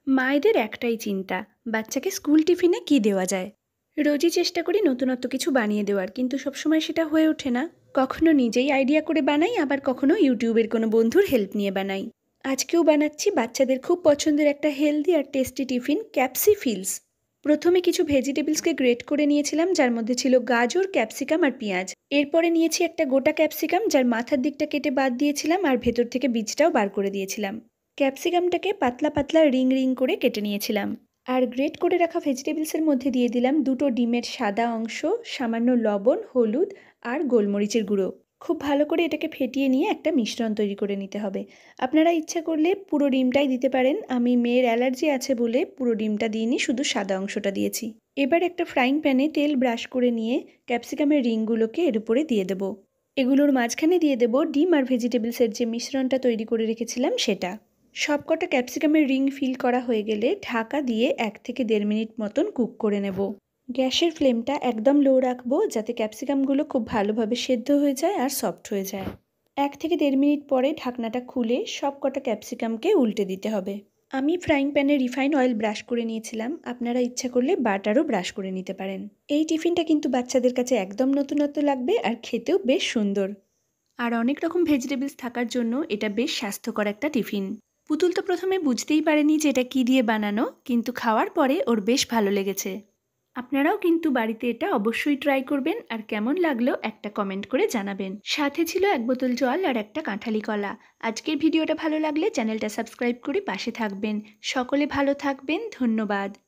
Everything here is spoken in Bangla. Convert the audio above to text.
মায়েদের একটাই চিন্তা, বাচ্চাকে স্কুল টিফিনে কি দেওয়া যায়। রোজই চেষ্টা করি নতুনত্ব কিছু বানিয়ে দেওয়ার, কিন্তু সবসময় সেটা হয়ে ওঠে না। কখনো নিজেই আইডিয়া করে বানাই, আবার কখনো ইউটিউবের কোনো বন্ধুর হেল্প নিয়ে বানাই। আজকেও বানাচ্ছি বাচ্চাদের খুব পছন্দের একটা হেলদি আর টেস্টি টিফিন, ক্যাপসি ফিলস। প্রথমে কিছু ভেজিটেবলসকে গ্রেট করে নিয়েছিলাম, যার মধ্যে ছিল গাজর, ক্যাপসিকাম আর পেঁয়াজ। এরপরে নিয়েছি একটা গোটা ক্যাপসিকাম, যার মাথার দিকটা কেটে বাদ দিয়েছিলাম আর ভেতর থেকে বীজটাও বার করে দিয়েছিলাম। ক্যাপসিকামটাকে পাতলা পাতলা রিং রিং করে কেটে নিয়েছিলাম। আর গ্রেট করে রাখা ভেজিটেবলসের মধ্যে দিয়ে দিলাম দুটো ডিমের সাদা অংশ, সামান্য লবণ, হলুদ আর গোলমরিচের গুঁড়ো। খুব ভালো করে এটাকে ফেটিয়ে নিয়ে একটা মিশ্রণ তৈরি করে নিতে হবে। আপনারা ইচ্ছা করলে পুরো ডিমটাই দিতে পারেন। আমি মেয়ের অ্যালার্জি আছে বলে পুরো ডিমটা দিইনি, শুধু সাদা অংশটা দিয়েছি। এবার একটা ফ্রাইং প্যানে তেল ব্রাশ করে নিয়ে ক্যাপসিকামের রিংগুলোকে এর উপরে দিয়ে দেবো। এগুলোর মাঝখানে দিয়ে দেবো ডিম আর ভেজিটেবলসের যে মিশ্রণটা তৈরি করে রেখেছিলাম সেটা। সবকটা ক্যাপসিকামের রিং ফিল করা হয়ে গেলে ঢাকা দিয়ে 1 থেকে 1.5 মিনিট মতন কুক করে নেব। গ্যাসের ফ্লেমটা একদম লো রাখবো, যাতে ক্যাপসিকামগুলো খুব ভালোভাবে সেদ্ধ হয়ে যায় আর সফট হয়ে যায়। 1 থেকে 1.5 মিনিট পরে ঢাকনাটা খুলে সবকটা ক্যাপসিকামকে উল্টে দিতে হবে। আমি ফ্রাইং প্যানে রিফাইন অয়েল ব্রাশ করে নিয়েছিলাম, আপনারা ইচ্ছা করলে বাটারও ব্রাশ করে নিতে পারেন। এই টিফিনটা কিন্তু বাচ্চাদের কাছে একদম নতুনত্ব লাগবে আর খেতেও বেশ সুন্দর। আর অনেক রকম ভেজিটেবলস থাকার জন্য এটা বেশ স্বাস্থ্যকর একটা টিফিন। পুতুল তো প্রথমে বুঝতেই পারেনি যে এটা কি দিয়ে বানানো, কিন্তু খাওয়ার পরে ওর বেশ ভালো লেগেছে। আপনারাও কিন্তু বাড়িতে এটা অবশ্যই ট্রাই করবেন, আর কেমন লাগলো একটা কমেন্ট করে জানাবেন। সাথে ছিল 1 বোতল জল আর একটা কাঁঠালি কলা। আজকের ভিডিওটা ভালো লাগলে চ্যানেলটা সাবস্ক্রাইব করে পাশে থাকবেন। সকলে ভালো থাকবেন, ধন্যবাদ।